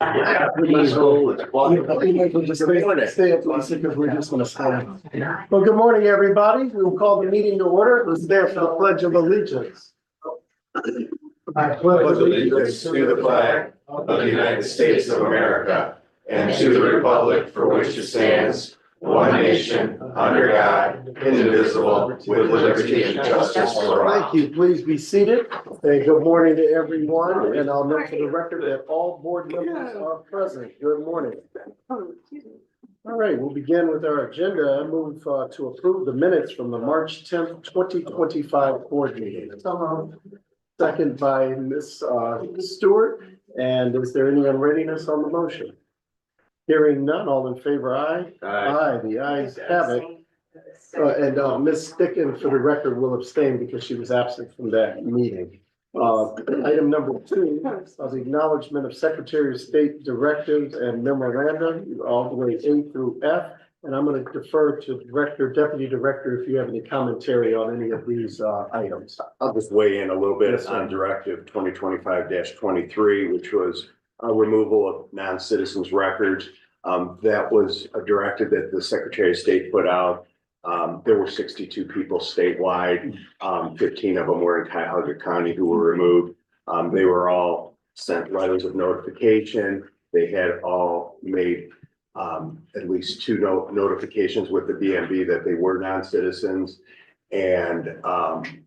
Everybody's goal is stay up because we're just gonna stand. Well, good morning, everybody. We will call the meeting to order. Let's stand for the Pledge of Allegiance. I Pledge allegiance to the flag of the United States of America and to the republic for which it stands, one nation, under God, indivisible, with liberty and justice for all. Thank you. Please be seated. And good morning to everyone. And I'll note for the record that all board members are present. Good morning. All right, we'll begin with our agenda. I move to approve the minutes from the March 10th, 2025 board meeting. Second by Ms. Stewart. And is there any unreadiness on the motion? Hearing none, all in favor, aye? Aye, the ayes have it. And Ms. Sticken, for the record, will abstain because she was absent from that meeting. Item number 2, the acknowledgement of Secretary of State directives and memoranda, all the way A through F. And I'm going to defer to Director, Deputy Director, if you have any commentary on any of these items. I'll just weigh in a little bit Yes, sir. on Directive 2025-23, which was a removal of non-citizens records. That was a directive that the Secretary of State put out. There were 62 people statewide. 15 of them were in Cuyahoga County who were removed. They were all sent letters of notification. They had all made at least 2 notifications with the DMV that they were non-citizens. And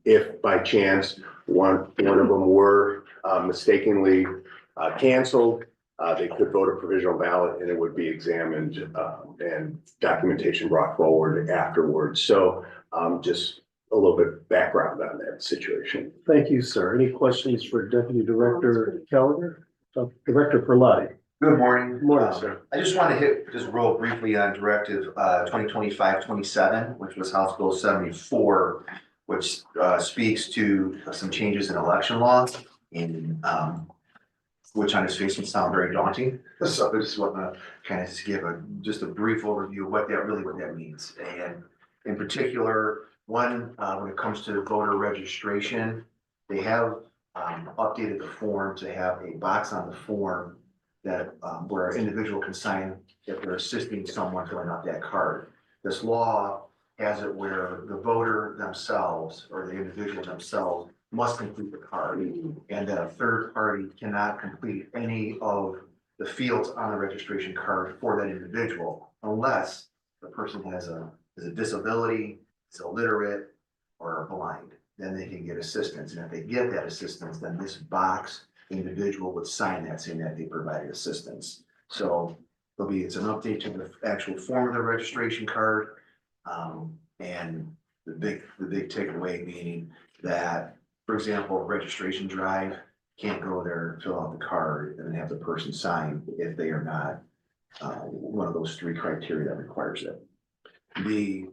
if by chance one of them were mistakenly canceled, they could vote a provisional ballot and it would be examined and documentation brought forward afterwards. So just a little bit of background on that situation. Thank you, sir. Any questions for Deputy Director Keller? Director Perlotti. Good morning. Good morning, sir. I just want to hit just real briefly on Directive 2025-27, which was House Bill 74, which speaks to some changes in election law, in which on its face can sound very daunting. So I just want to kind of just give just a brief overview of what that means. And in particular, one, when it comes to voter registration, they have updated the form to have a box on the form that where an individual can sign if they're assisting someone filling out that card. This law has it where the voter themselves or the individual themselves must complete the card, and that a third party cannot complete any of the fields on the registration card for that individual unless the person has a disability, is illiterate, or blind. Then they can get assistance, and if they get that assistance, then this box individual would sign that saying that they provided assistance. So it's an update to the actual form of the registration card. And the big takeaway meaning that, for example, a registration drive can't go there, fill out the card, and then have the person sign if they are not one of those 3 criteria that requires it. The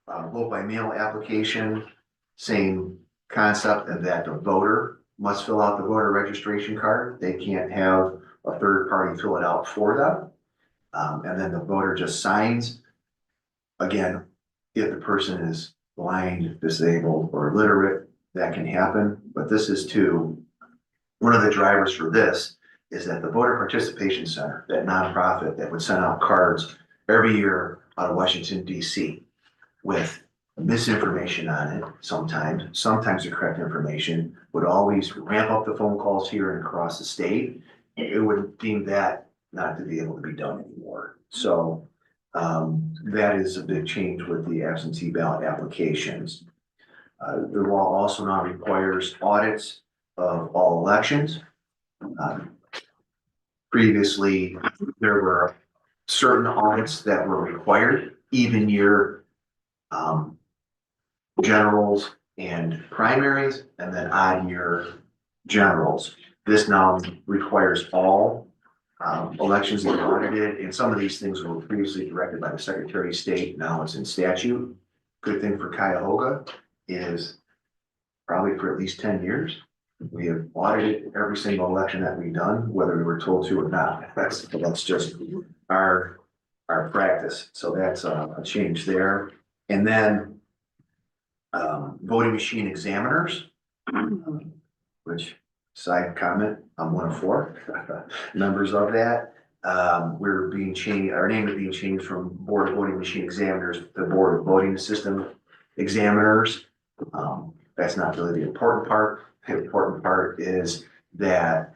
vote by mail application, same concept, and that the voter must fill out the voter registration card. They can't have a third party fill it out for them. And then the voter just signs. Again, if the person is blind, disabled, or illiterate, that can happen. But this is one of the drivers for this is that the Voter Participation Center, that nonprofit that would send out cards every year out of Washington, D.C. with misinformation on it sometimes the correct information, would always ramp up the phone calls here and across the state. It would deem that not to be able to be done anymore. So that is a big change with the absentee ballot applications. The law also now requires audits of all elections. Previously, there were certain audits that were required, even year generals and primaries, and then odd year generals. This now requires all elections to be audited, and some of these things were previously directed by the Secretary of State. Now it's in statute. Good thing for Cuyahoga is probably for at least 10 years, we have audited every single election that we've done, whether we were told to or not. That's just our practice. So that's a change there. And then voting machine examiners, which side comment, I'm one of four members of that. We're being changed, our name is being changed from Board of Voting Machine Examiners to Board of Voting System Examiners. That's not really the important part. The important part is that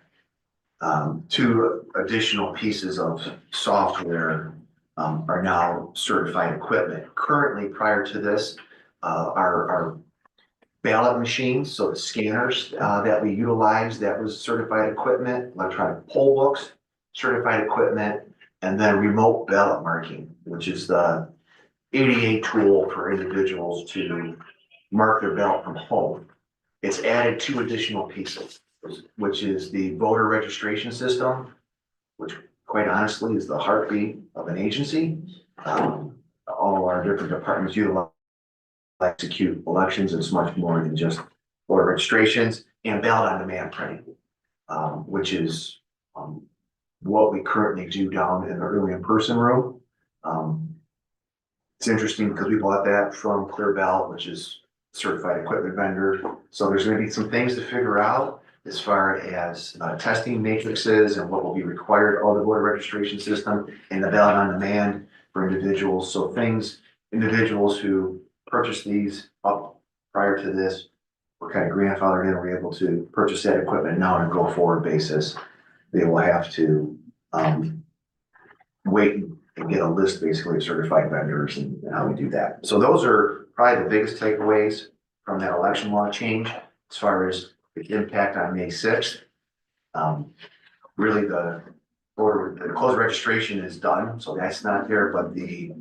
two additional pieces of software are now certified equipment. Currently, prior to this, our ballot machines, so the scanners that we utilize, that was certified equipment, electronic poll books, certified equipment, and then remote ballot marking, which is the ADA tool for individuals to mark their ballot from home. It's added two additional pieces, which is the voter registration system, which quite honestly is the heartbeat of an agency. All our different departments utilize execute elections. It's much more than just voter registrations and ballot on demand printing, which is what we currently do down in the early in-person room. It's interesting because we bought that from Clear Ballot, which is certified equipment vendor. So there's going to be some things to figure out as far as testing matrices and what will be required of the voter registration system and the ballot on demand for individuals. So individuals who purchase these up prior to this, we're kind of grandfathered in, we're able to purchase that equipment now on a go forward basis. They will have to wait and get a list basically of certified vendors and how we do that. So those are probably the biggest takeaways from that election law change as far as the impact on May 6th. Really the closed registration is done, so that's not there, but the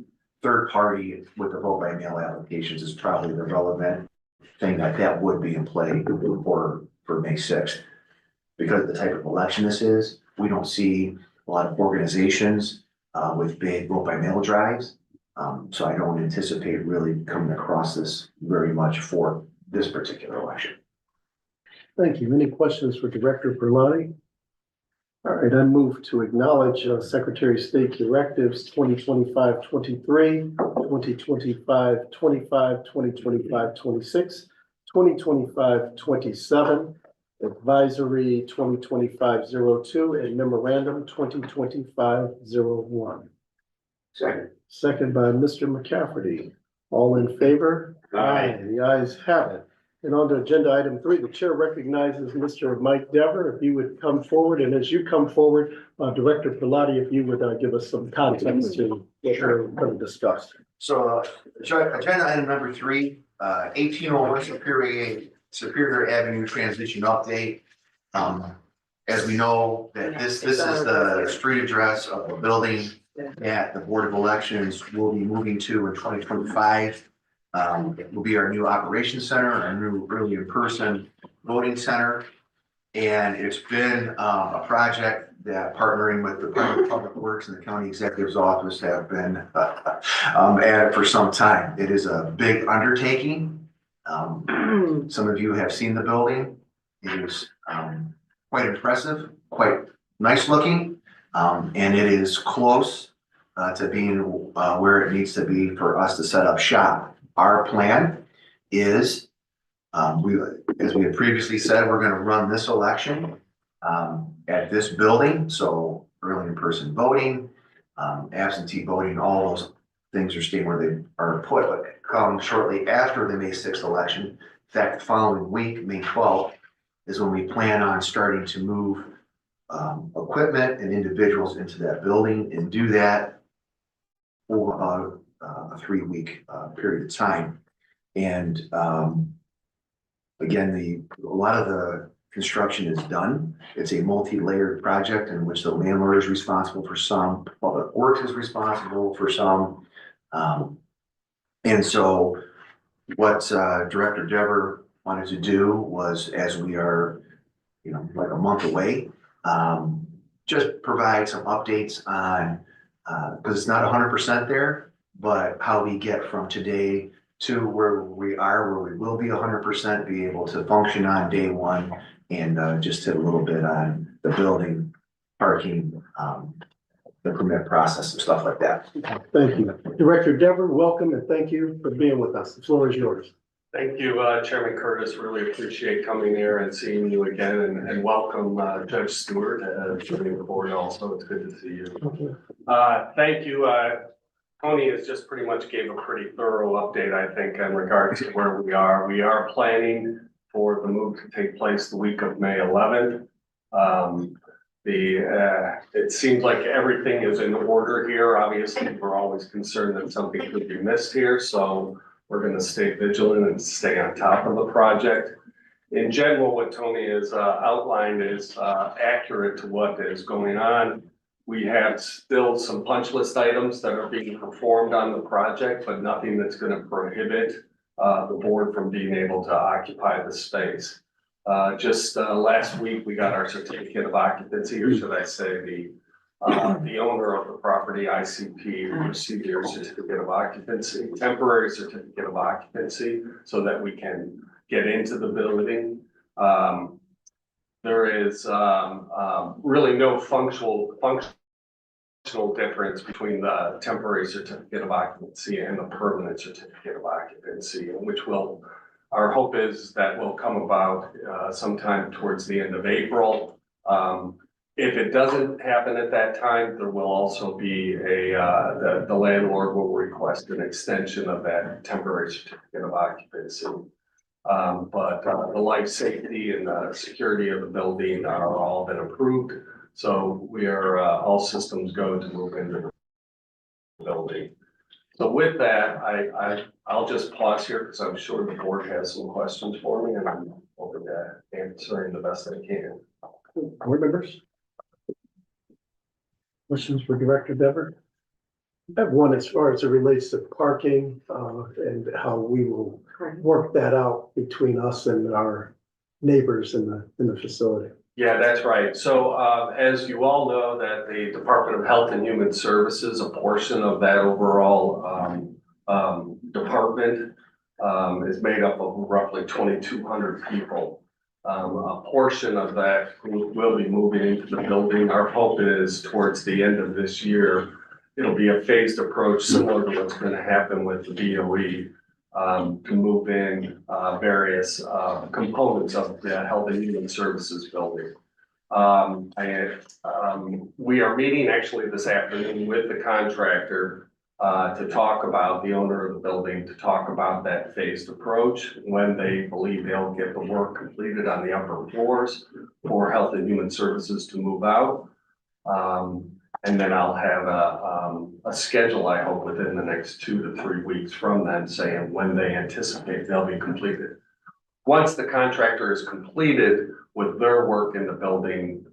third party with the vote by mail applications is probably the relevant thing that would be in play for May 6th. Because of the type of election this is, we don't see a lot of organizations with big vote by mail drives. So I don't anticipate really coming across this very much for this particular election. Thank you. Any questions for Director Berlotti? All right, I move to acknowledge Secretary of State directives 2025-23, 2025-25, 2025-26, 2025-27, advisory 2025-02, and memorandum 2025-01. Second by Mr. McCafferty. All in favor? Aye. The ayes have it. And on to agenda item 3, the chair recognizes Mr. Mike Dever. If you would come forward, and as you come forward, Director Pilati, if you would give us some context to what we're going to discuss. So agenda item number 3, 1801 Superior Avenue transition update. As we know that this is the street address of the building that the Board of Elections will be moving to in 2025. It will be our new operations center, our new early in-person voting center. And it's been a project that partnering with the Department of Public Works and the County Executive's Office have been at it for some time. It is a big undertaking. Some of you have seen the building. It is quite impressive, quite nice looking, and it is close to being where it needs to be for us to set up shop. Our plan is, as we had previously said, we're going to run this election at this building. So early in-person voting, absentee voting, all those things are staying where they are put, but come shortly after the May 6th election. In fact, the following week, May 12th, is when we plan on starting to move equipment and individuals into that building and do that over about a 3-week period of time. And again, a lot of the construction is done. It's a multi-layered project in which the landlord is responsible for some, Public Works is responsible for some. And so what Director Dever wanted to do was, as we are, like a month away, just provide some updates on, because it's not 100% there, but how we get from today to where we are, where we will be 100%, be able to function on day one, and just hit a little bit on the building, parking, the permit process and stuff like that. Thank you. Director Dever, welcome and thank you for being with us. The floor is yours. Thank you, Chairman Curtis. Really appreciate coming here and seeing you again and welcome Judge Stewart joining the board also. It's good to see you. Thank you. Tony has just pretty much gave a pretty thorough update, I think, in regards to where we are. We are planning for the move to take place the week of May 11th. It seems like everything is in order here. Obviously, we're always concerned that something could be missed here, so we're going to stay vigilant and stay on top of the project. In general, what Tony has outlined is accurate to what is going on. We have still some punch list items that are being performed on the project, but nothing that's going to prohibit the board from being able to occupy the space. Just last week, we got our certificate of occupancy, or should I say the owner of the property, ICP, received their certificate of occupancy, temporary certificate of occupancy, so that we can get into the building. There is really no functional difference between the temporary certificate of occupancy and the permanent certificate of occupancy, which will, our hope is that will come about sometime towards the end of April. If it doesn't happen at that time, there will also be the landlord will request an extension of that temporary certificate of occupancy. But the life safety and the security of the building are all been approved. So we are all systems go to move into the building. So with that, I'll just pause here because I'm sure the board has some questions for me, and I'm open to answering the best I can. Board members? Questions for Director Dever? I have one as far as it relates to parking, and how we will work that out between us and our neighbors in the facility. Yeah, that's right. So as you all know, that the Department of Health and Human Services, a portion of that overall department is made up of roughly 2,200 people. A portion of that will be moving into the building. Our hope is towards the end of this year, it'll be a phased approach similar to what's going to happen with the DOE to move in various components of the Health and Human Services building. We are meeting actually this afternoon with the contractor to talk about the owner of the building, to talk about that phased approach, when they believe they'll get the work completed on the upper floors for Health and Human Services to move out. And then I'll have a schedule, I hope, within the next 2 to 3 weeks from them saying when they anticipate they'll be completed. Once the contractor is completed with their work in the building,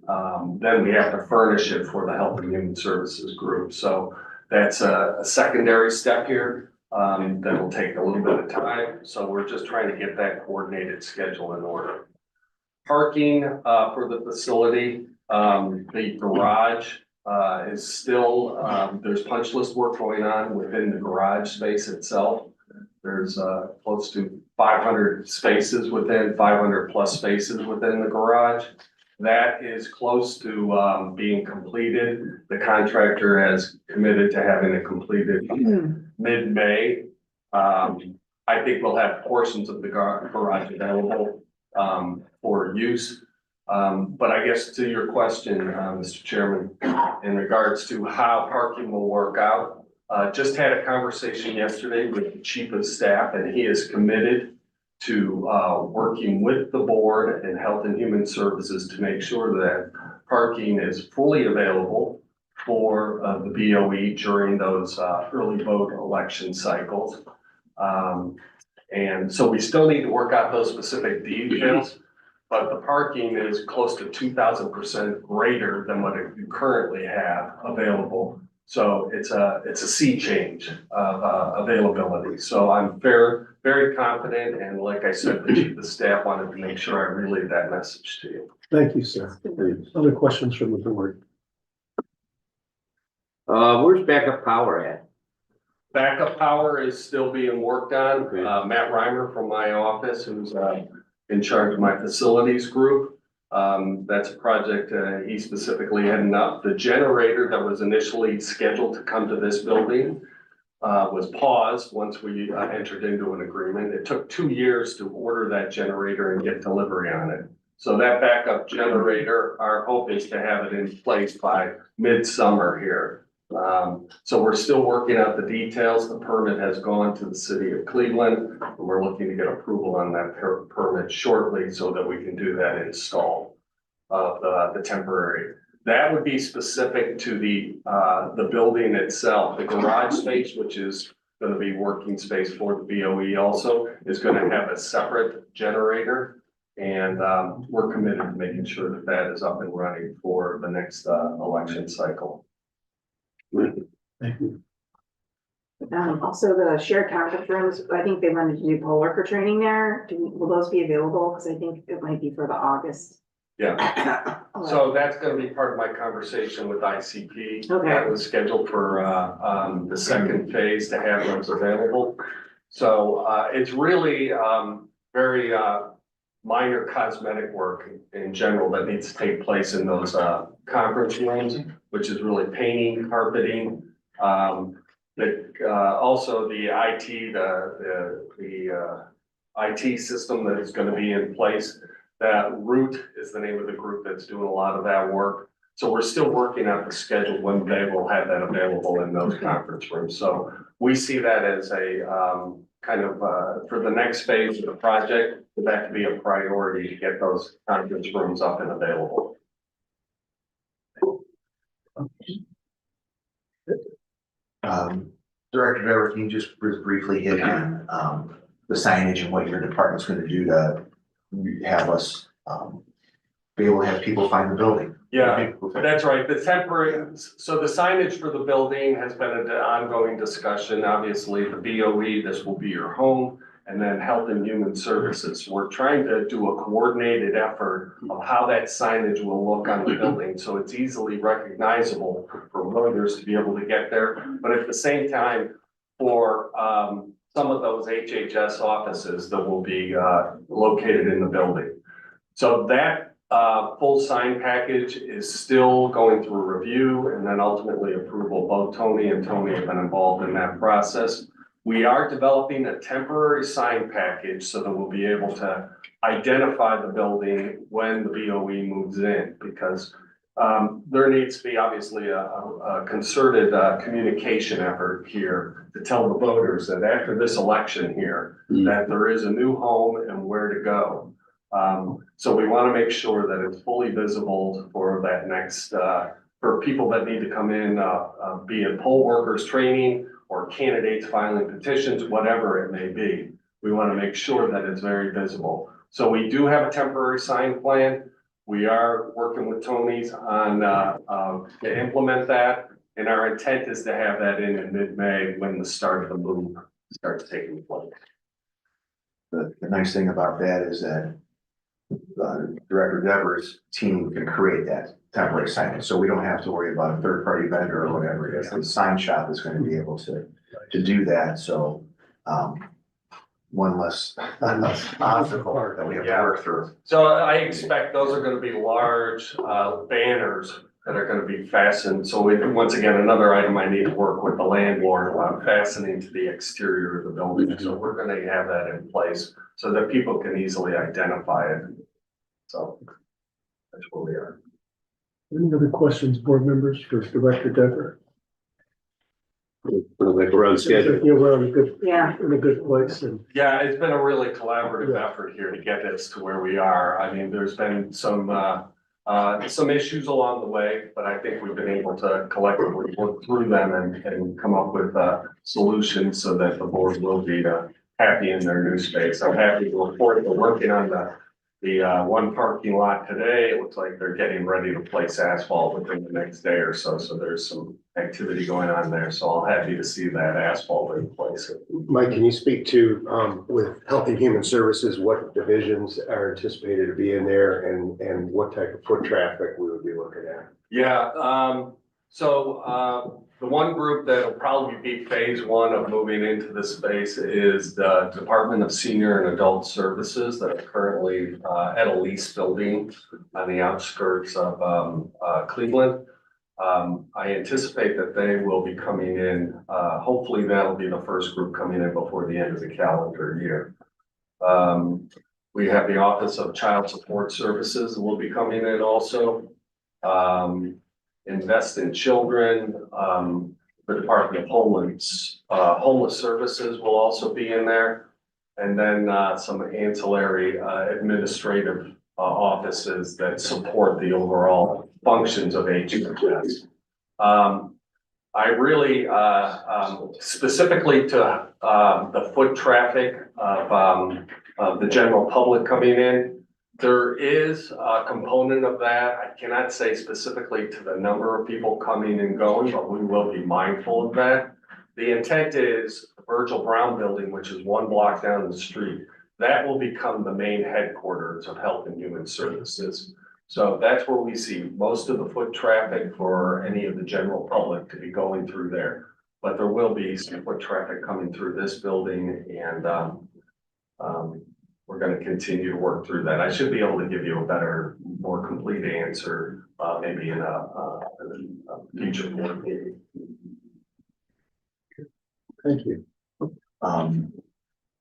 then we have to furnish it for the Health and Human Services group. So that's a secondary step here that will take a little bit of time. So we're just trying to get that coordinated schedule in order. Parking for the facility, the garage is still, there's punch list work going on within the garage space itself. There's close to 500 spaces within, 500 plus spaces within the garage. That is close to being completed. The contractor has committed to having it completed mid-May. I think we'll have portions of the garage available for use. But I guess to your question, Mr. Chairman, in regards to how parking will work out, just had a conversation yesterday with the Chief of Staff, and he is committed to working with the board and Health and Human Services to make sure that parking is fully available for the BOE during those early vote election cycles. And so we still need to work out those specific details. But the parking is close to 2,000% greater than what you currently have available. So it's a sea change of availability. So I'm very confident, and like I said, the Chief of Staff wanted to make sure I relayed that message to you. Thank you, sir. Other questions from the board? Where's backup power at? Backup power is still being worked on. Okay. Matt Reimer from my office, who's in charge of my facilities group. That's a project he's specifically heading up. The generator that was initially scheduled to come to this building was paused once we entered into an agreement. It took 2 years to order that generator and get delivery on it. So that backup generator, our hope is to have it in place by midsummer here. So we're still working out the details. The permit has gone to the city of Cleveland, and we're looking to get approval on that permit shortly so that we can do that install of the temporary. That would be specific to the building itself. The garage space, which is going to be working space for the BOE also, is going to have a separate generator. And we're committed to making sure that that is up and running for the next election cycle. Thank you. Also the shared conference rooms, I think they wanted to do poll worker training there. Will those be available? Because I think it might be for the August. Yeah, so that's gonna be part of my conversation with ICP. Okay. That was scheduled for the second phase to have those available. So it's really very minor cosmetic work in general that needs to take place in those conference rooms, which is really painting, carpeting. Also the IT, the IT system that is gonna be in place. That Root is the name of the group that's doing a lot of that work. So we're still working out the schedule when they will have that available in those conference rooms. So we see that as a kind of for the next phase of the project, that could be a priority to get those conference rooms up and available. Director Dever, can you just briefly hit on the signage and what your department's gonna do to have us be able to have people find the building? Yeah, that's right. The temporary, so the signage for the building has been an ongoing discussion. Obviously, the BOE, this will be your home, and then Health and Human Services. We're trying to do a coordinated effort of how that signage will look on the building, so it's easily recognizable for voters to be able to get there. But at the same time, for some of those HHS offices that will be located in the building. So that full sign package is still going through review and then ultimately approval. Both Tony and Tony have been involved in that process. We are developing a temporary sign package so that we'll be able to identify the building when the BOE moves in, because there needs to be obviously a concerted communication effort here to tell the voters that after this election here, that there is a new home and where to go. So we want to make sure that it's fully visible for that next, for people that need to come in, be it poll workers training or candidates filing petitions, whatever it may be. We want to make sure that it's very visible. So we do have a temporary sign plan. We are working with Tony's on to implement that, and our intent is to have that in mid-May when the start of the move starts taking place. The nice thing about that is that Director Dever's team can create that temporary signage, so we don't have to worry about a third-party vendor or whatever it is. The sign shop is going to be able to do that, so one less obstacle that we have to work through. So I expect those are gonna be large banners that are gonna be fastened. So once again, another item I need to work with the landlord about fastening to the exterior of the building. So we're gonna have that in place so that people can easily identify it. So that's where we are. Any other questions, board members, for Director Dever? Like we're on schedule. Yeah, we're in a good place, and Yeah, it's been a really collaborative effort here to get this to where we are. I mean, there's been some issues along the way, but I think we've been able to collectively work through them and come up with solutions so that the board will be happy in their new space. I'm happy to report we're working on the one parking lot today. It looks like they're getting ready to place asphalt within the next day or so. So there's some activity going on there. So I'm happy to see that asphalt in place. Mike, can you speak to, with Health and Human Services, what divisions are anticipated to be in there and what type of foot traffic we would be looking at? Yeah, the one group that'll probably be phase one of moving into this space is the Department of Senior and Adult Services that are currently at a lease building on the outskirts of Cleveland. I anticipate that they will be coming in, hopefully that'll be the first group coming in before the end of the calendar year. We have the Office of Child Support Services will be coming in also. Invest in Children, the Department of Homeless Services will also be in there. And then some ancillary administrative offices that support the overall functions of HHS. I really, specifically to the foot traffic of the general public coming in, there is a component of that. I cannot say specifically to the number of people coming and going, but we will be mindful of that. The intent is Virgil Brown Building, which is 1 block down the street. That will become the main headquarters of Health and Human Services. So that's where we see most of the foot traffic for any of the general public to be going through there. But there will be some foot traffic coming through this building, and we're going to continue to work through that. I should be able to give you a better, more complete answer, maybe in a future board meeting. Thank you.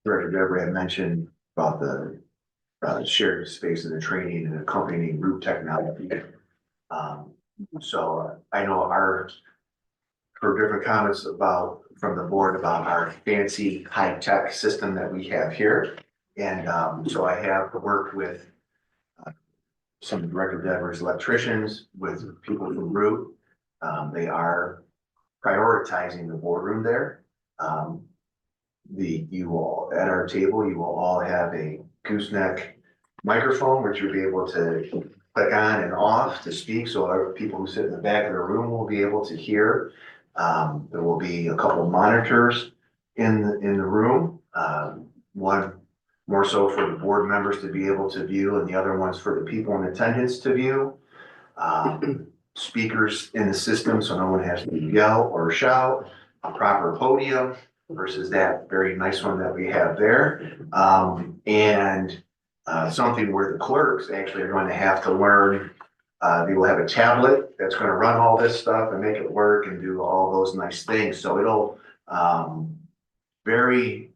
Director Deborah had mentioned about the shared space of the training and accompanying route technology. So I know heard different comments from the board about our fancy high-tech system that we have here. And so I have worked with some of Director Deborah's electricians, with people from route. They are prioritizing the boardroom there. You will, at our table, you will all have a gooseneck microphone, which you'll be able to click on and off to speak. So our people who sit in the back of the room will be able to hear. There will be a couple of monitors in the room. One more so for the board members to be able to view, and the other one's for the people in attendance to view. Speakers in the system, so no one has to yell or shout. A proper podium versus that very nice one that we have there. And something where the clerks actually are going to have to learn. They will have a tablet that's going to run all this stuff and make it work and do all those nice things. So it'll very,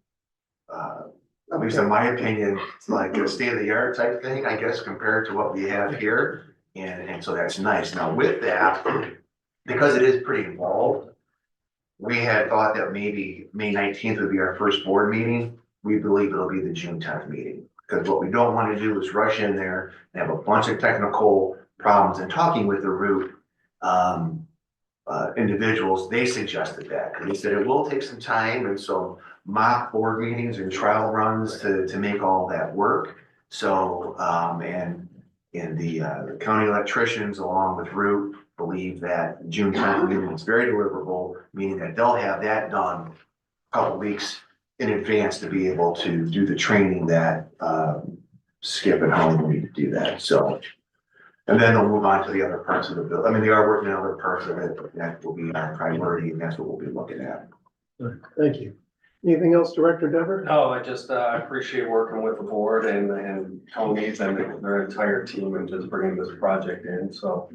at least in my opinion, it's like a state of the art type thing, I guess, compared to what we have here. And so that's nice. Now with that, because it is pretty involved, we had thought that maybe May 19th would be our first board meeting. We believe it'll be the June 10th meeting. Because what we don't want to do is rush in there and have a bunch of technical problems. And talking with the route individuals, they suggested that. They said it will take some time, and so mock board meetings and trial runs to make all that work. So and the county electricians along with route believe that June 10th meeting is very deliverable, meaning that they'll have that done a couple weeks in advance to be able to do the training that Skip and Holly will need to do that. So, and then they'll move on to the other parts of the bill. I mean, they are working on other parts of it, but that will be our priority, and that's what we'll be looking at. Thank you. Anything else, Director Deborah? No, I just appreciate working with the board and Tony's and their entire team and just bringing this project in, so.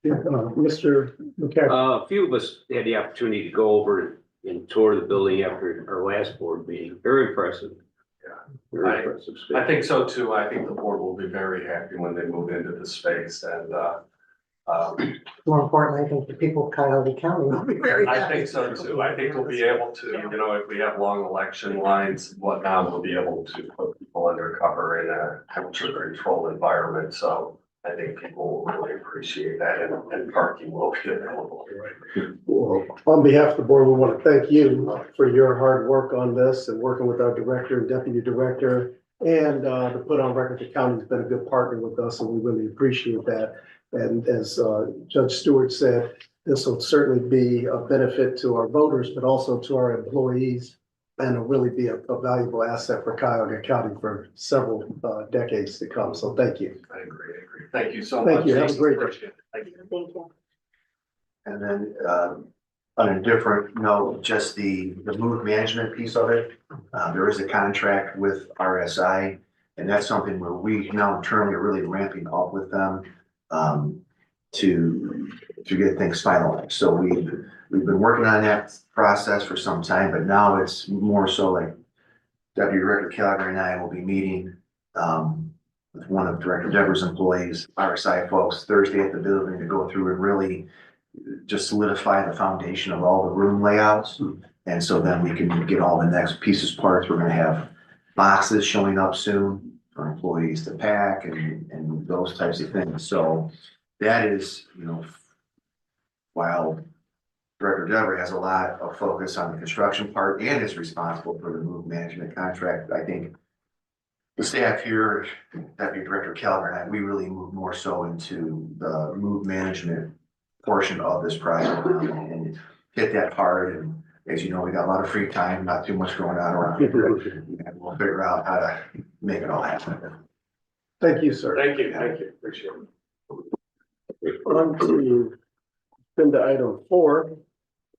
Mr. McCaffrey. A few of us had the opportunity to go over and tour the building after our last board meeting. Very impressive. Yeah. Very impressive space. I think so too. I think the board will be very happy when they move into the space, and More importantly, I think the people of Cuyahoga County will be very happy. I think so too. I think we'll be able to, if we have long election lines, whatnot, we'll be able to put people undercover in a temperature controlled environment. So I think people will really appreciate that, and parking will be available. Well, on behalf of the board, we want to thank you for your hard work on this and working with our director and deputy director. And to put on record, the county's been a good partner with us, and we really appreciate that. And as Judge Stewart said, this will certainly be a benefit to our voters, but also to our employees, and it'll really be a valuable asset for Cuyahoga County for several decades to come. So thank you. I agree. Thank you so much. Thank you. Have a great day. Appreciate it. Thank you. Thank you. And then on a different note, just the move management piece of it. There is a contract with RSI, and that's something where we now internally are really ramping up with them to get things finalized. So we've been working on that process for some time, but now it's more so like Deputy Director Gallagher and I will be meeting with one of Director Deborah's employees, RSI folks, Thursday at the building to go through and really just solidify the foundation of all the room layouts. And so then we can get all the next pieces, parts. We're gonna have boxes showing up soon for employees to pack and those types of things. So that is, while Director Deborah has a lot of focus on the construction part and is responsible for the move management contract, I think the staff here, Deputy Director Keller and I, we really move more so into the move management portion of this project and hit that hard. And as you know, we got a lot of free time, not too much going on around here. And we'll figure out how to make it all happen. Thank you, sir. Thank you, appreciate it. On to agenda item 4.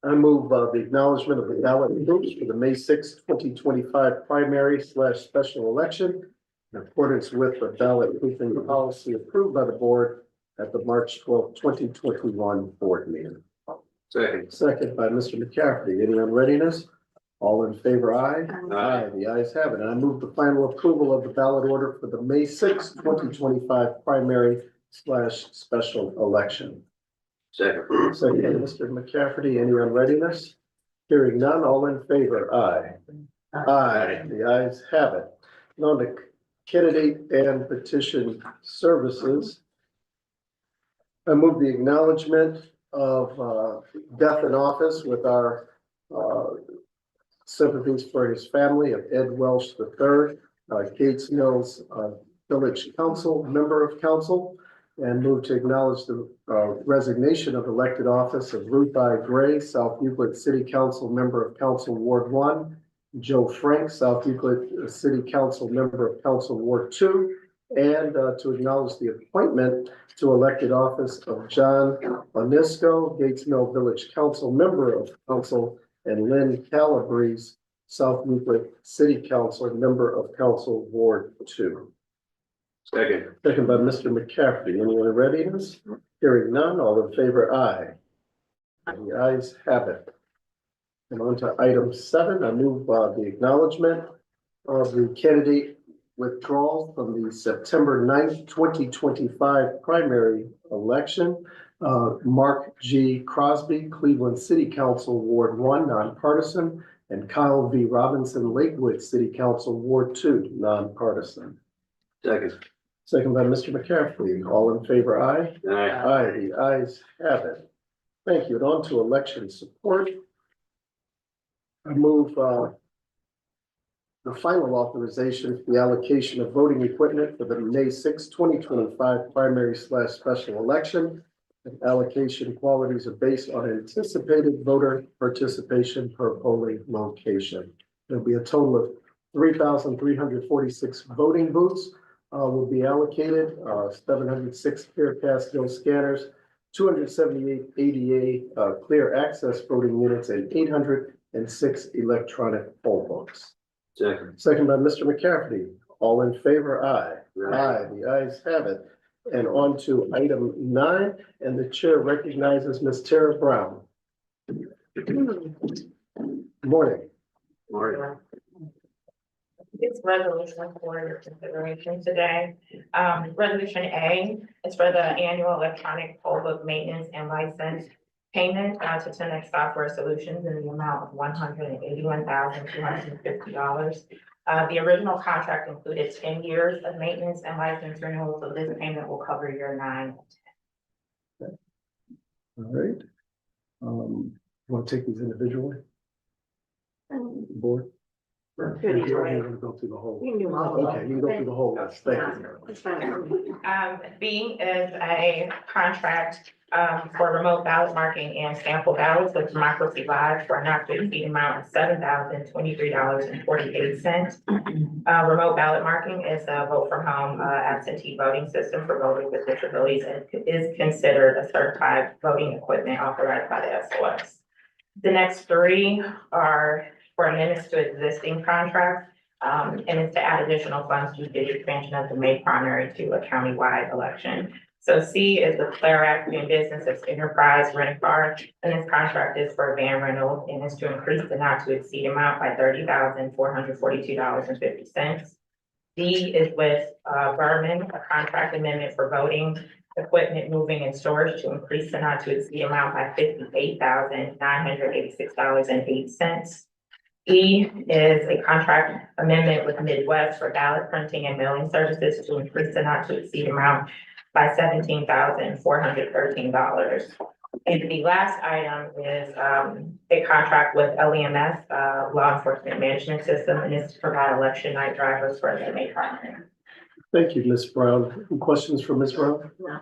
I move the acknowledgement of the ballot groups for the May 6, 2025 primary/special election in accordance with the ballot grouping policy approved by the board at the March 12, 2021 board meeting. Second. Second by Mr. McCafferty. Any on readiness? All in favor, aye? Aye. The ayes have it. And I move the final approval of the ballot order for the May 6, 2025 primary/special election. Second. Second by Mr. McCafferty. Any on readiness? Hearing none, all in favor, aye. Aye. The ayes have it. And on to candidate and petition services. I move the acknowledgement of death in office with our sympathies for his family of Ed Welsh III, Gates Mills Village Council, member of council, and move to acknowledge the resignation of elected office of Ruth I. Gray, South Euclid City Council, member of council Ward 1, Joe Frank, South Euclid City Council, member of council Ward 2, and to acknowledge the appointment to elected office of John Onisco, Gates Mill Village Council, member of council, and Lynn Calabrese, South Euclid City Council, member of council Ward 2. Second. Second by Mr. McCafferty. Anyone in readiness? Hearing none, all in favor, aye. The ayes have it. And on to item 7, I move the acknowledgement of the candidate withdrawal from the September 9th, 2025 primary election. Mark G. Crosby, Cleveland City Council, Ward 1, nonpartisan, and Kyle V. Robinson, Lakewood City Council, Ward 2, nonpartisan. Second. Second by Mr. McCafferty. All in favor, aye? Aye. Aye, the ayes have it. Thank you. And on to election support. I move the final authorization for the allocation of voting equipment for the May 6, 2025 primary/special election. And allocation qualities are based on anticipated voter participation per polling location. There'll be a total of 3,346 voting booths will be allocated, 706 ClearCast scanners, 278 ADA clear access voting units, and 806 electronic poll books. Second. Second by Mr. McCafferty. All in favor, aye. Aye. The ayes have it. And on to item 9, and the chair recognizes Ms. Tara Brown. Good morning. Morning. It's resolution for your consideration today. Resolution A is for the annual electronic poll book maintenance and license payment to Tenex Software Solutions in the amount of $181,250. The original contract included 10 years of maintenance and license renewal, so this payment will cover year 9. All right. Want to take these individually? Board? Or Good. you're gonna go through the whole? You can do all of them. Okay, you can go through the whole list. Thank you. It's fine. B is a contract for remote ballot marking and sample ballots with Democracy Live for a not to exceed amount of $7,023.48. Remote ballot marking is a vote from home absentee voting system for voters with disabilities and is considered a certified voting equipment authorized by the SOS. The next 3 are for amendments to existing contracts, and it's to add additional funds to the expansion of the May primary to a countywide election. So C is the Clarac doing business as Enterprise Rent a Car, and this contract is for van rental and is to increase the not to exceed amount by $30,442.50. D is with Berman, a contract amendment for voting equipment, moving and storage to increase the not to exceed amount by $58,986.08. E is a contract amendment with Midwest for ballot printing and mailing services to increase the not to exceed amount by $17,413. And the last item is a contract with LEMS, Law Enforcement Management System, and it's to provide election night drivers for the May primary. Thank you, Ms. Brown. Any questions for Ms. Brown? No.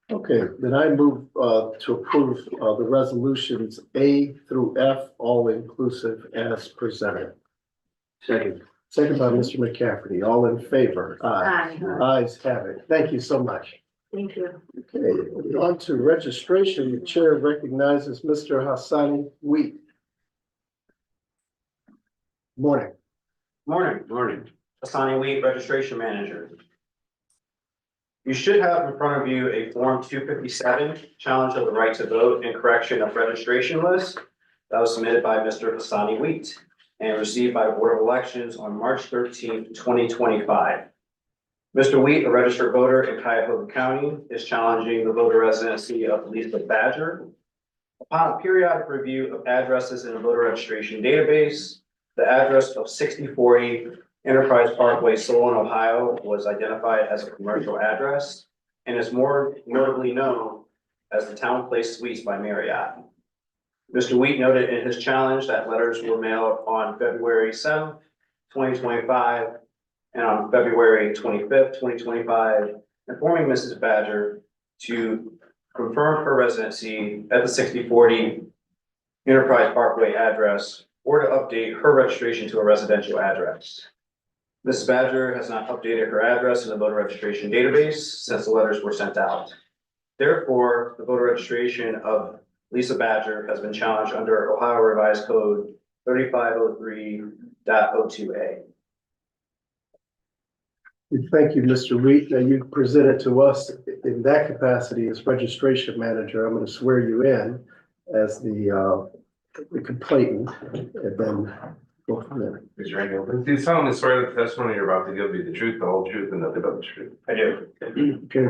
Okay, then I move to approve the resolutions A through F, all inclusive as presented. Second. Second by Mr. McCafferty. All in favor? Aye. Ayes have it. Thank you so much. Thank you. Okay, on to registration. The chair recognizes Mr. Hassani Wheat. Morning. Morning, Morning. Asani Wheat, Registration Manager. You should have in front of you a Form 257, Challenge of the Right to Vote and Correction of Registration List that was submitted by Mr. Hassani Wheat and received by the Board of Elections on March 13th, 2025. Mr. Wheat, a registered voter in Cuyahoga County, is challenging the voter residency of Lisa Badger. Upon periodic review of addresses in the voter registration database, the address of 6040 Enterprise Parkway, Solon, Ohio was identified as a commercial address and is more notably known as the Town Place Suites by Marriott. Mr. Wheat noted in his challenge that letters were mailed on February 7th, 2025 and on February 25th, 2025, informing Mrs. Badger to confirm her residency at the 6040 Enterprise Parkway address or to update her registration to a residential address. Mrs. Badger has not updated her address in the voter registration database since the letters were sent out. Therefore, the voter registration of Lisa Badger has been challenged under Ohio Revised Code 3503.02A. Thank you, Mr. Wheat. Now you presented to us in that capacity as registration manager. I'm going to swear you in as the complainant and then go from there. Raise your hand. Do you solemnly swear that the testimony you're about to give be the truth, the whole truth, and nothing but the truth? I do. Okay,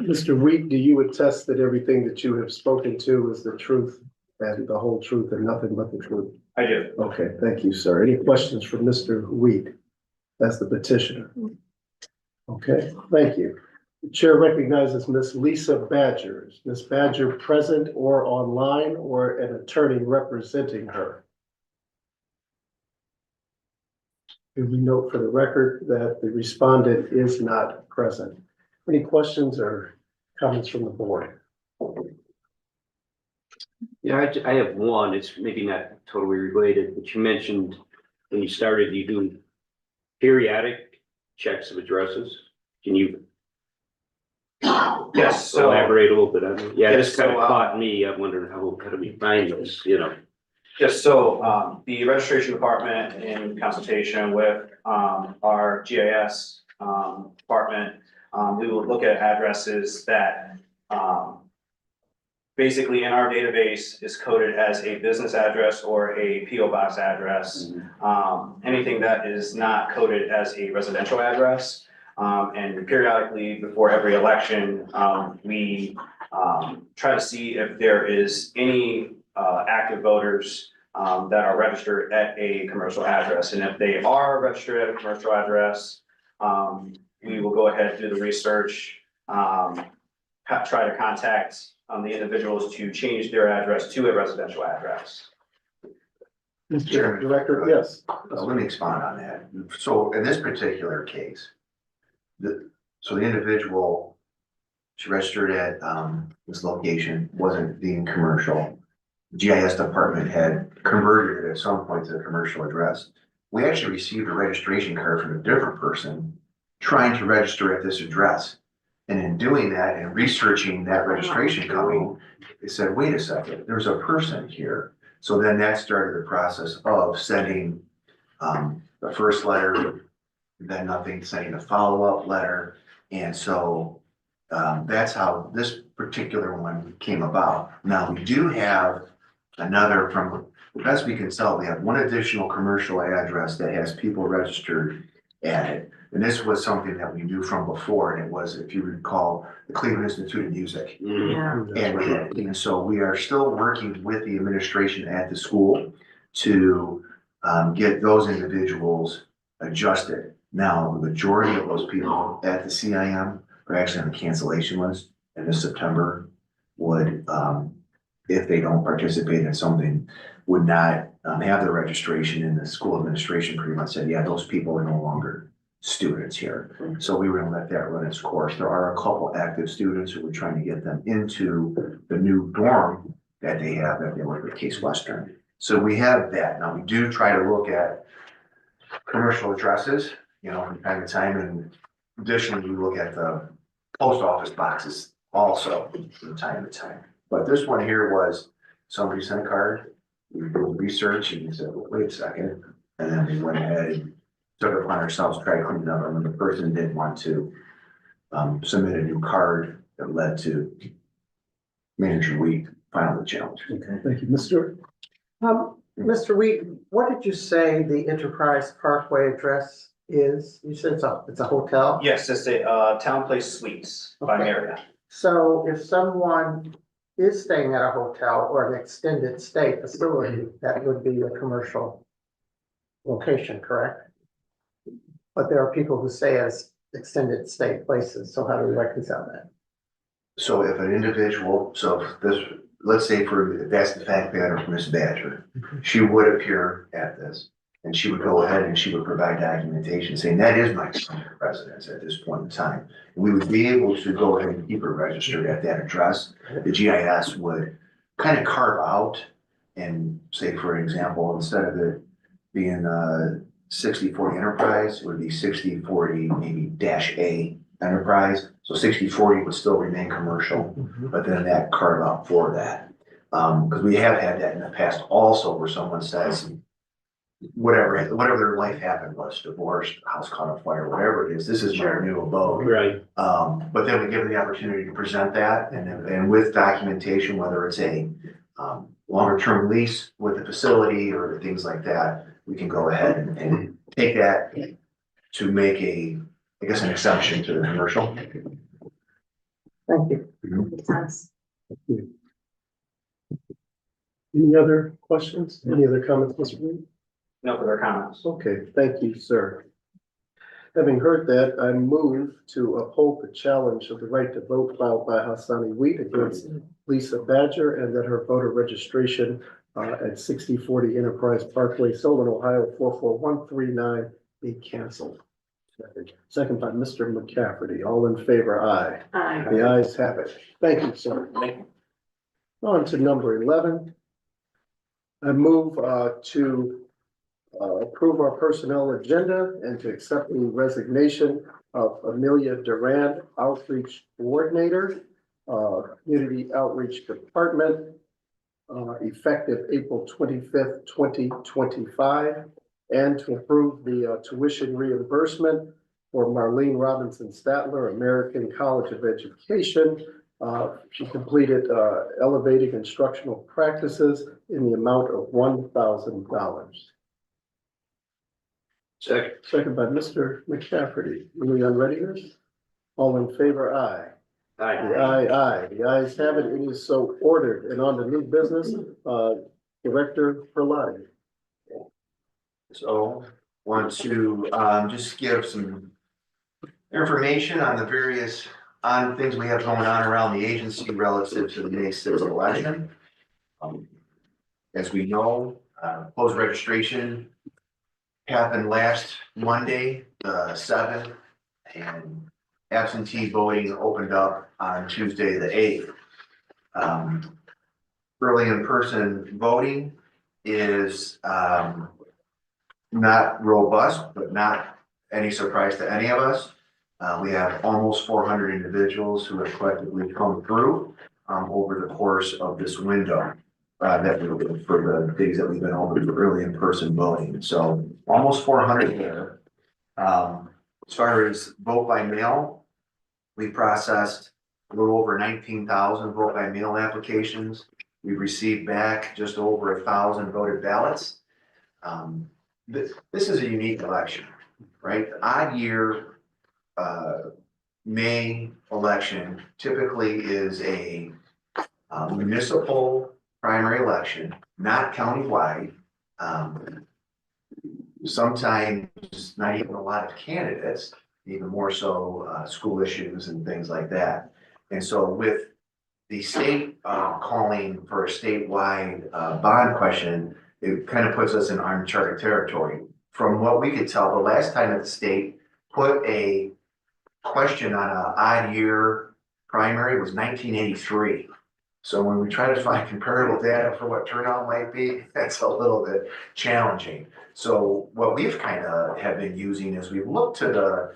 Mr. Wheat, do you attest that everything that you have spoken to is the truth and the whole truth and nothing but the truth? I do. Okay, thank you, sir. Any questions for Mr. Wheat as the petitioner? Okay, thank you. The chair recognizes Ms. Lisa Badger. Is Ms. Badger present or online or an attorney representing her? We note for the record that the respondent is not present. Any questions or comments from the board? Yeah, I have one. It's maybe not totally related, but you mentioned when you started, you do periodic checks of addresses. Can you Yes, so elaborate a little bit on it? Yeah, Yes, this kind of so, caught me. I'm wondering how do we find this, you know? the registration department in consultation with our GIS department, we will look at addresses that basically in our database is coded as a business address or a PO box address. Anything that is not coded as a residential address. And periodically before every election, we try to see if there is any active voters that are registered at a commercial address. And if they are registered at a commercial address, we will go ahead and do the research, try to contact the individuals to change their address to a residential address. Mr. Director, yes. Let me expound on that. So in this particular case, the individual, she registered at this location, wasn't being commercial. GIS department had converted it at some point to a commercial address. We actually received a registration card from a different person trying to register at this address. And in doing that and researching that registration copy, they said, wait a second, there's a person here. So then that started the process of sending the first letter, then nothing, sending a follow-up letter. And so that's how this particular one came about. Now, we do have another from, as we can tell, we have one additional commercial address that has people registered at it. And this was something that we knew from before, and it was, if you recall, the Cleveland Institute of Music. Mhm. Yeah. And so we are still working with the administration at the school to get those individuals adjusted. Now, the majority of those people at the CIM are actually on the cancellation list, and this September would, if they don't participate in something, would not have their registration, and the school administration pretty much said, yeah, those people are no longer students here. So we were gonna let that run its course. There are a couple active students who we're trying to get them into the new dorm that they have, that they work with Case Western. So we have that. Now, we do try to look at commercial addresses, you know, from time to time, and additionally, we look at the post office boxes also from time to time. But this one here was, somebody sent a card, we did research, and we said, well, wait a second, and then we went ahead and took it upon ourselves to try to clean it up, and when the person did want to submit a new card, that led to Manager Week filing the challenge. Okay, thank you, Mr. Mr. Reed, what did you say the Enterprise Parkway address is? You said it's a hotel? Yes, it's a Town Place Suites by Okay. Marriott. So if someone is staying at a hotel or an extended stay facility, that would be a commercial location, correct? But there are people who stay as extended stay places, so how do we reconcile that? So if an individual, so if this, let's say if that's the fact pattern for Ms. Badger, she would appear at this, and she would go ahead and she would provide documentation saying that is my permanent residence at this point in time. We would be able to go ahead and keep her registered at that address. The GIS would kind of carve out and say, for example, instead of it being 60/40 enterprise, it would be 60/40 maybe -A enterprise. So 60/40 would still remain commercial, but then that carve out for that. Because we have had that in the past also, where someone says, whatever their life happened, was divorced, house caught on fire, whatever it is, this is my new abode. Right. But then we give them the opportunity to present that, and with documentation, whether it's a longer term lease with the facility or things like that, we can go ahead and take that to make I guess, an exception to the commercial. Thank you. Makes sense. Any other questions? Any other comments, Mr. Reed? No further comments. Okay, thank you, sir. Having heard that, I move to uphold the challenge of the right to vote filed by Hassani Wheat against Lisa Badger, and that her voter registration at 60/40 Enterprise Parkway, Solon, Ohio 44139 be canceled. Second by Mr. McCafferty. All in favor, aye. Aye. The ayes have it. Thank you, sir. Thank you. On to number 11. I move to approve our personnel agenda and to accept the resignation of Amelia Durand, Outreach Coordinator, Community Outreach Department, effective April 25th, 2025, and to approve the tuition reimbursement for Marlene Robinson Statler, American College of Education. She completed elevating instructional practices in the amount of $1,000. Second by Mr. McCafferty. Any on readiness? All in favor, aye. Aye. Aye. The ayes have it. It is so ordered. And on to new business, Director Perlotti. So want to just give some information on the various things we have going on around the agency relative to the May 6th election. As we know, closed registration happened last Monday, the 7th, and absentee voting opened up on Tuesday, the 8th. Early in-person voting is not robust, but not any surprise to any of us. We have almost 400 individuals who have collectively come through over the course of this window that we were for the days that we've been open for early in-person voting. So almost 400 there. As far as vote by mail, we processed a little over 19,000 vote by mail applications. We've received back just over 1,000 voted ballots. This is a unique election, right? The odd year, May election typically is a municipal primary election, not countywide. Sometimes not even a lot of candidates, even more so school issues and things like that. And so with the state calling for a statewide bond question, it kind of puts us in uncharted territory. From what we could tell, the last time that the state put a question on an odd year primary was 1983. So when we try to find comparable data for what turnout might be, that's a little bit challenging. So what we've kind of have been using is we've looked to the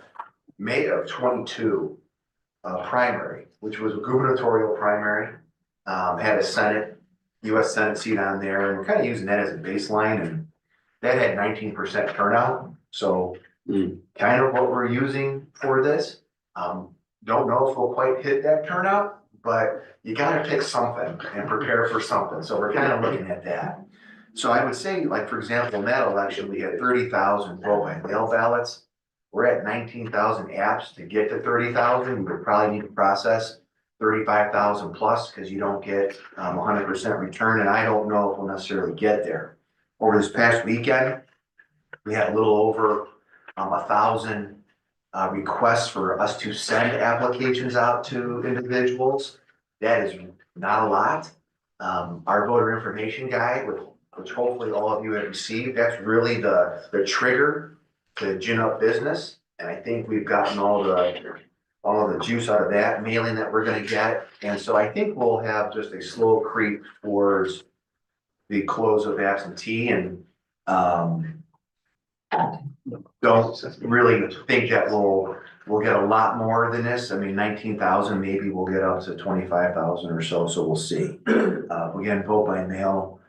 May of 22 primary, which was a gubernatorial primary, had a Senate, US Senate seat on there, and we're kind of using that as a baseline, and that had 19% turnout. So kind of what we're using for this. Don't know if we'll quite hit that turnout, but you gotta pick something and prepare for something. So we're kind of looking at that. So I would say, like, for example, in that election, we had 30,000 vote by mail ballots. We're at 19,000 apps. To get to 30,000, we would probably need to process 35,000 plus, because you don't get 100% return, and I don't know if we'll necessarily get there. Over this past weekend, we had a little over 1,000 requests for us to send applications out to individuals. That is not a lot. Our voter information guide, which hopefully all of you have received, that's really the trigger to gin up business. And I think we've gotten all the juice out of that mailing that we're gonna get. And so I think we'll have just a slow creep towards the close of absentee, and don't really think that we'll get a lot more than this. I mean, 19,000, maybe we'll get up to 25,000 or so, so we'll see. Again, vote by mail,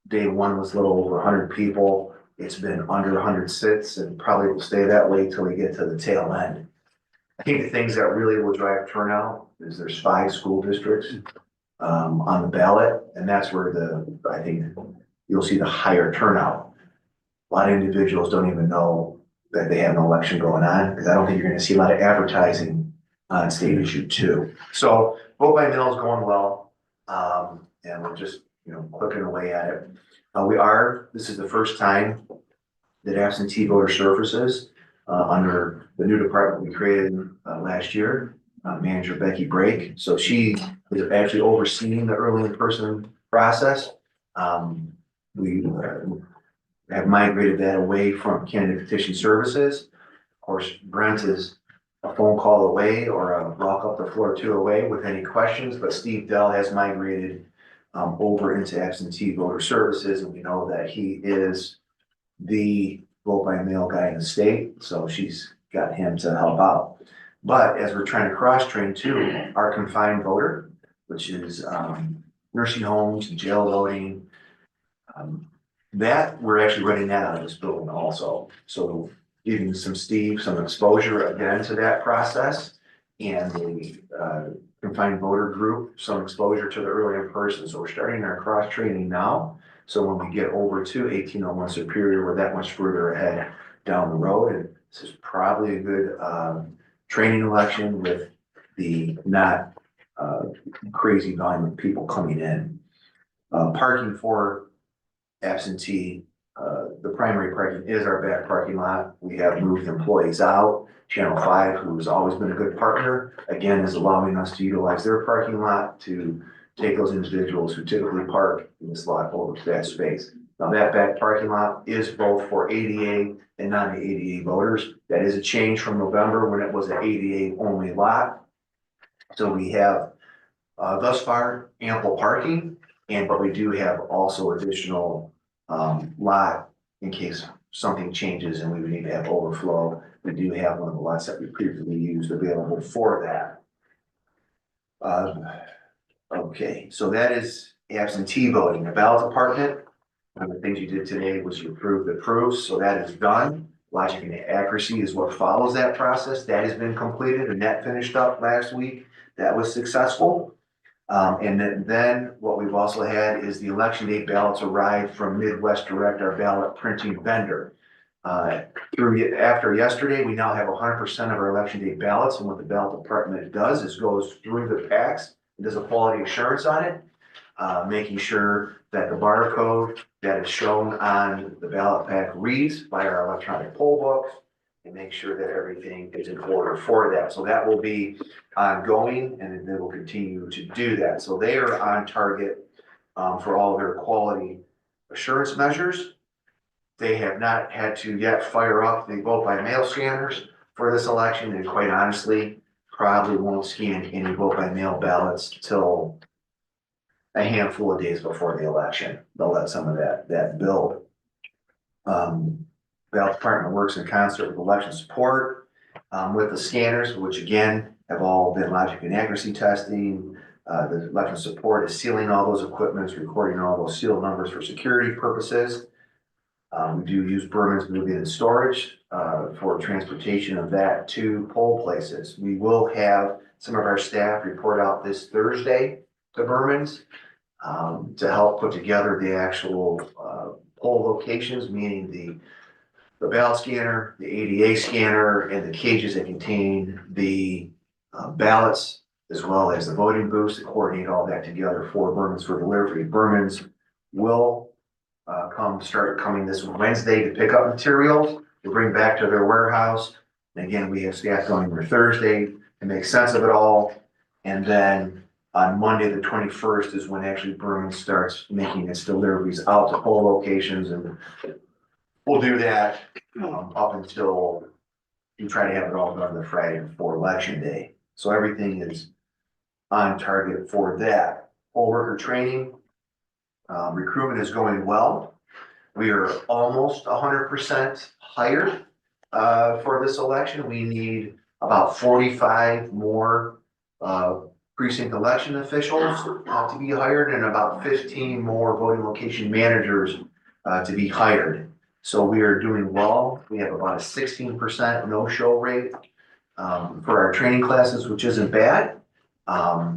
day one was a little over 100 people. It's been under 100 sits, and probably will stay that way till we get to the tail end. I think the things that really will drive turnout is there's 5 school districts on the ballot, and that's where I think you'll see the higher turnout. A lot of individuals don't even know that they have an election going on, because I don't think you're gonna see a lot of advertising on state issue 2. So vote by mail is going well, and we're just, clicking away at it. This is the first time that absentee voter services under the new department we created last year, Manager Becky Brake. So she is actually overseeing the early in-person process. We have migrated that away from candidate petition services. Of course, Brent is a phone call away or a walk up the floor 2 away with any questions, but Steve Dell has migrated over into absentee voter services, and we know that he is the vote by mail guy in the state, so she's got him to help out. But as we're trying to cross train to our confined voter, which is nursing homes and jail voting, that we're actually running that out of this building also. So giving some exposure again to that process, and the confined voter group some exposure to the early in person. So we're starting our cross training now. So when we get over to 1801 Superior, we're that much further ahead down the road. And this is probably a good training election with the not crazy volume of people coming in. Parking for absentee, the primary parking is our back parking lot. We have moved employees out. Channel 5, who has always been a good partner, again, is allowing us to utilize their parking lot to take those individuals who typically park in this lot over to that space. Now, that back parking lot is both for ADA and non-ADA voters. That is a change from November when it was an ADA only lot. So we have thus far ample parking, but we do have also additional lot in case something changes and we would need to have overflow. We do have one of the lots that we previously used available for that. Okay, so that is absentee voting. The ballot department, one of the things you did today was you approved the proofs, so that is done. Logic and accuracy is what follows that process. That has been completed, and that finished up last week. that was successful. And then what we've also had is the election day ballots arrived from Midwest Direct, our ballot printing vendor. After yesterday, we now have 100% of our election day ballots, and what the ballot department does is goes through the packs and does a quality assurance on it, making sure that the barcode that is shown on the ballot pack reads by our electronic poll books, and make sure that everything is in order for that. So that will be ongoing, and they will continue to do that. So they are on target for all their quality assurance measures. They have not had to yet fire up the vote by mail scanners for this election, and quite honestly, probably won't scan any vote by mail ballots till a handful of days before the election. They'll let some of that build. Ballot department works in concert with election support, with the scanners, which again have all been logic and accuracy testing. The election support is sealing all those equipments, recording all those serial numbers for security purposes. We do use Berman's moving and storage for transportation of that to poll places. We will have some of our staff report out this Thursday to Berman's to help put together the actual poll locations, meaning the ballot scanner, the ADA scanner, and the cages that contain the ballots, as well as the voting booths, to coordinate all that together for Berman's for delivery. Berman's will start coming this Wednesday to pick up materials to bring back to their warehouse. And again, we have staff going there Thursday to make sense of it all. And then on Monday, the 21st, is when actually Berman's starts making its deliveries out to poll locations, and we'll do that up until we try to have it all done the Friday before Election Day. So everything is on target for that. Poll worker training, recruitment is going well. We are almost 100% hired for this election. We need about 45 more precinct election officials to be hired, and about 15 more voting location managers to be hired. So we are doing well. We have about a 16% no-show rate for our training classes, which isn't bad. I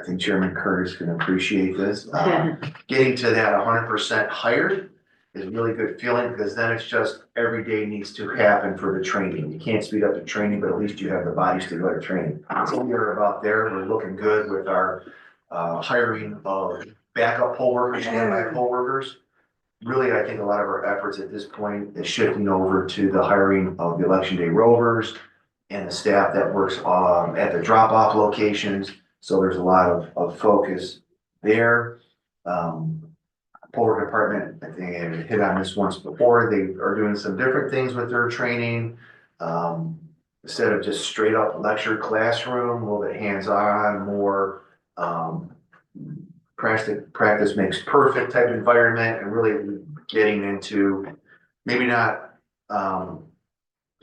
think Chairman Curtis can appreciate this. Getting to that 100% hired is a really good feeling, because then it's just every day needs to happen for the training. You can't speed up the training, but at least you have the bodies to go to training. So we're about there. We're looking good with our hiring of backup poll workers, standby poll workers. Really, I think a lot of our efforts at this point is shifting over to the hiring of the election day rovers and the staff that works at the drop-off locations. So there's a lot of focus there. Poll worker department, I think I hit on this once before, they are doing some different things with their training. Instead of just straight up lecture classroom, a little bit hands-on, more practice makes perfect type environment, and really getting into maybe not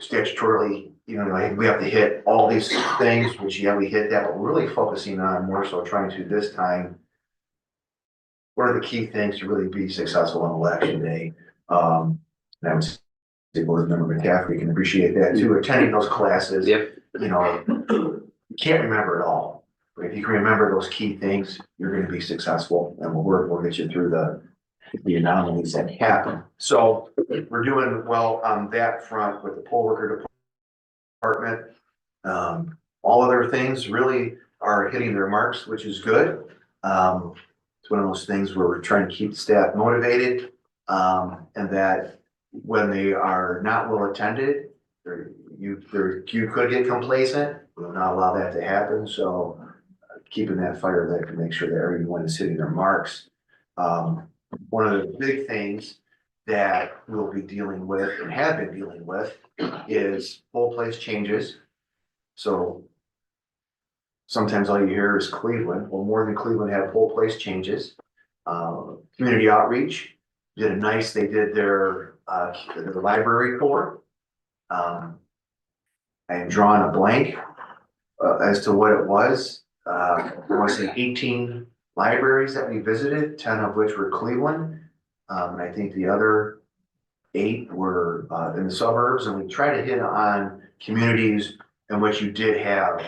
statutorily, like we have to hit all these things, which we hit that, but we're really focusing on more so trying to this time, what are the key things to really be successful on election day? And I would say board member McCaffrey can appreciate that too. Attending those classes, Yep. You can't remember it all. But if you can remember those key things, you're going to be successful, and we'll get you through the anomalies that happen. So we're doing well on that front with the poll worker department. All other things really are hitting their marks, which is good. It's one of those things where we're trying to keep staff motivated, and that when they are not well attended, you could get complacent. We'll not allow that to happen. So keeping that fire lit to make sure that everyone is hitting their marks. One of the big things that we'll be dealing with and have been dealing with is poll place changes. So sometimes all you hear is Cleveland. Well, more than Cleveland had poll place changes. Community outreach they did their library tour. I am drawing a blank as to what it was. I want to say 18 libraries that we visited, 10 of which were Cleveland. I think the other 8 were in the suburbs, and we try to hit on communities in which you did have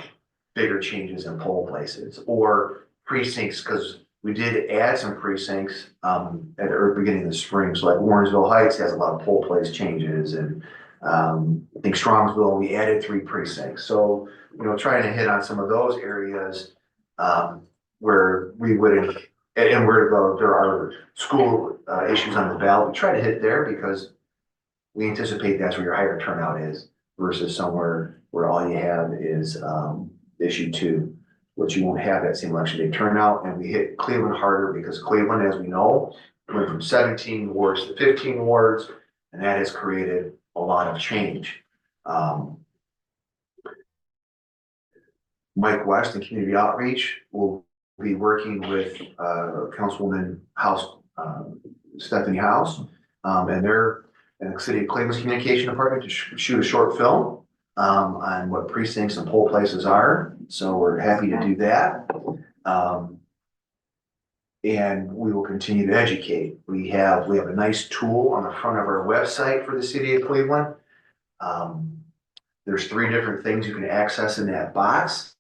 bigger changes in poll places or precincts, because we did add some precincts at the beginning of the spring. So like Warrensville Heights has a lot of poll place changes, and I think Strongsville, we added 3 precincts. So, you know, trying to hit on some of those areas where we wouldn't, and where there are school issues on the ballot, we try to hit there because we anticipate that's where your higher turnout is versus somewhere where all you have is issue 2, which you won't have that same election day turnout. And we hit Cleveland harder because Cleveland, as we know, went from 17 wards to 15 wards, and that has created a lot of change. Mike West and Community Outreach will be working with Councilwoman House, Stephanie House, and they're in the City of Cleveland's Communication Department to shoot a short film on what precincts and poll places are. So we're happy to do that. And we will continue to educate. We have a nice tool on the front of our website for the City of Cleveland. There's 3 different things you can access in that box.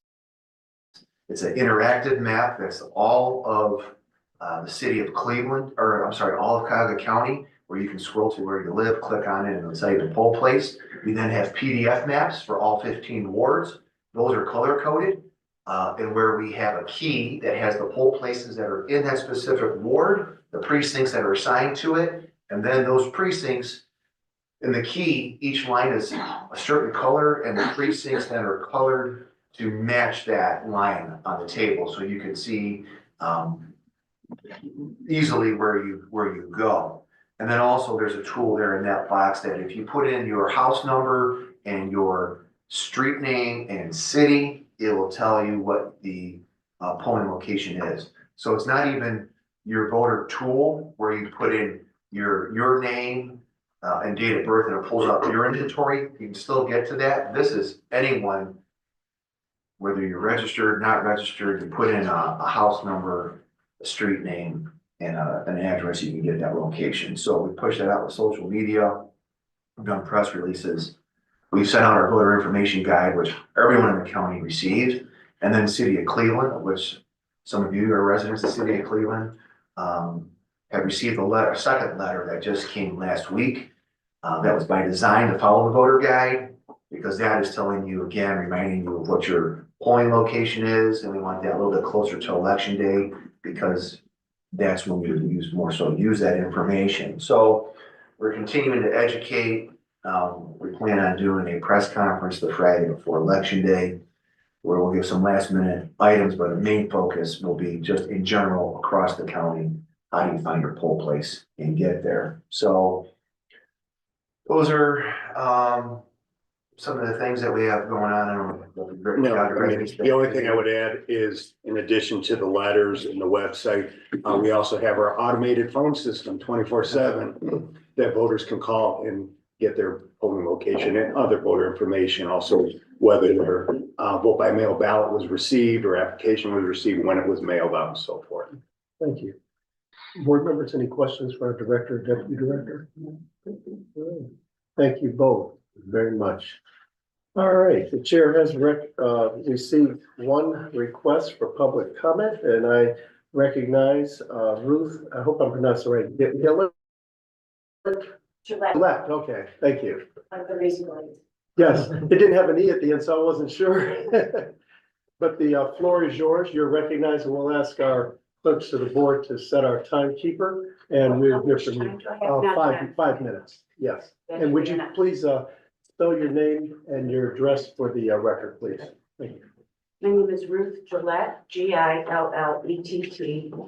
It's an interactive map that's all of the City of Cleveland, or I'm sorry, all of Cuyahoga County, where you can scroll to where you live, click on it, and it'll tell you the poll place. We then have PDF maps for all 15 wards. Those are color coded. And where we have a key that has the poll places that are in that specific ward, the precincts that are assigned to it, and then those precincts in the key, each line is a certain color, and the precincts that are colored to match that line on the table, so you can see easily where you go. And then also there's a tool there in that box that if you put in your house number and your street name and city, it will tell you what the polling location is. So it's not even your voter tool where you put in your name and date of birth, and it pulls up your inventory. You can still get to that. This is anyone, whether you're registered, not registered, you put in a house number, a street name, and an address, you can get that location. So we push that out with social media. We've done press releases. We've sent out our voter information guide, which everyone in the county received. And then City of Cleveland, which some of you are residents of the City of Cleveland, have received a second letter that just came last week. That was by design to follow the voter guide, because that is telling you, again, reminding you of what your polling location is. And we want that a little bit closer to election day, because that's when we use that information. So we're continuing to educate. We plan on doing a press conference the Friday before Election Day, where we'll give some last minute items, but the main focus will be just in general across the county. How do you find your poll place and get there? So those are some of the things that we have going on. No, I mean, the only thing I would add is, in addition to the letters and the website, we also have our automated phone system 24/7 that voters can call and get their polling location and other voter information, also whether their vote by mail ballot was received or application was received, when it was mailed out, and so forth. Thank you. Board members, any questions for our director, deputy director? Thank you both very much. All right, the chair has received one request for public comment, and I recognize Ruth, I hope I'm pronouncing it right. Gillette. Left, okay, thank you. The reason why. Yes, it didn't have an E at the end, so I wasn't sure. But the floor is yours. You're recognized, and we'll ask our clerks to the board to set our timekeeper, and we'll hear from you. 5 minutes, yes. And would you please spell your name and your address for the record, please? Thank you. My name is Ruth Gillette, Gillett,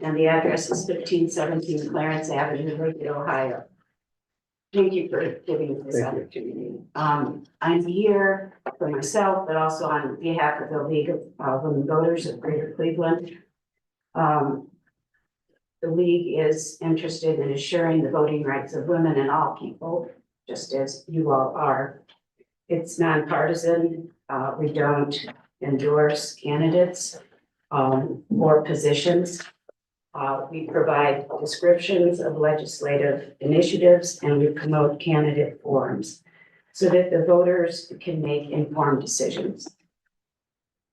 and the address is 1517 Clarence Avenue, Lakeville, Ohio. Thank you for giving us this opportunity. I'm here for myself, but also on behalf of the League of Women Voters of Greater Cleveland. The League is interested in assuring the voting rights of women and all people, just as you all are. It's nonpartisan. We don't endorse candidates or positions. We provide descriptions of legislative initiatives, and we promote candidate forums. so that the voters can make informed decisions.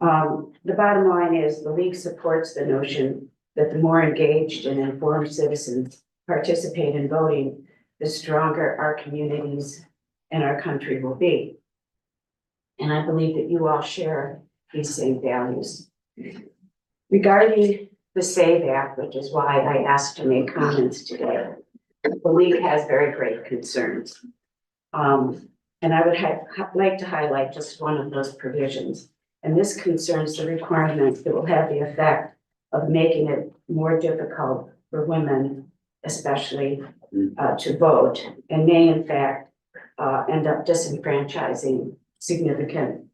The bottom line is the league supports the notion that the more engaged and informed citizens participate in voting, the stronger our communities and our country will be. And I believe that you all share these same values. Regarding the SAVE Act, which is why I asked to make comments today, the league has very great concerns. And I would like to highlight just one of those provisions. And this concerns the requirement that will have the effect of making it more difficult for women, especially to vote, and may in fact end up disenfranchising significant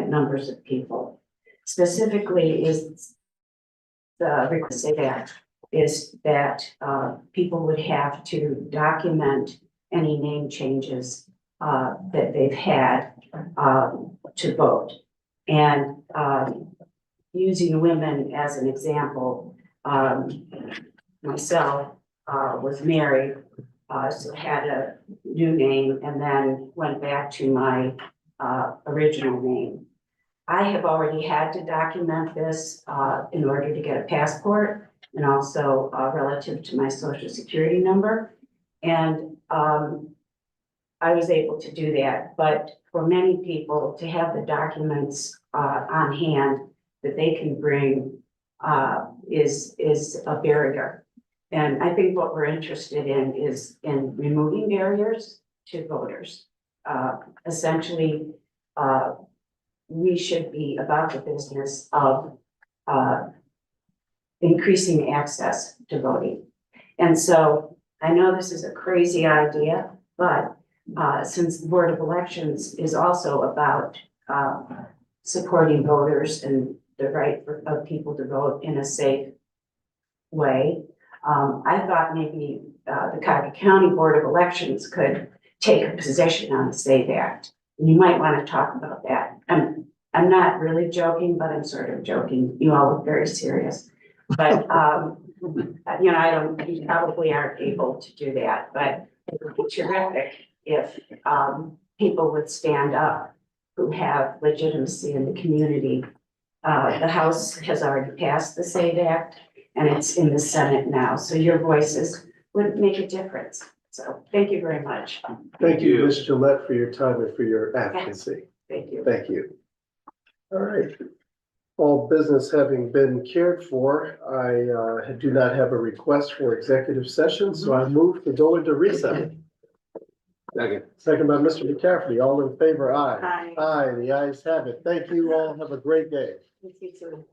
numbers of people. Specifically, is the request that is that people would have to document any name changes that they've had to vote. And using women as an example, myself was married, so had a new name and then went back to my original name. I have already had to document this in order to get a passport and also relative to my social security number. And I was able to do that, but for many people to have the documents on hand that they can bring is a barrier. And I think what we're interested in is in removing barriers to voters. Essentially, we should be about the business of increasing access to voting. And so I know this is a crazy idea, but since the Board of Elections is also about supporting voters and the right of people to vote in a safe way, I thought maybe the Cuyahoga County Board of Elections could take a position on the SAVE Act. And you might want to talk about that. I'm not really joking, but I'm sort of joking. You all look very serious. But you probably aren't able to do that, but it would be terrific if people would stand up who have legitimacy in the community. The House has already passed the SAVE Act and it's in the Senate now. So your voices would make a difference. So thank you very much. Thank you, Ms. Gillette, for your time and for your advocacy. Thank you. Thank you. All right. All business having been cared for, I do not have a request for executive session, so I move to go into recess. Second by Mr. McCafferty. All in favor, aye. Aye. Aye, the ayes have it. Thank you all. Have a great day. You too.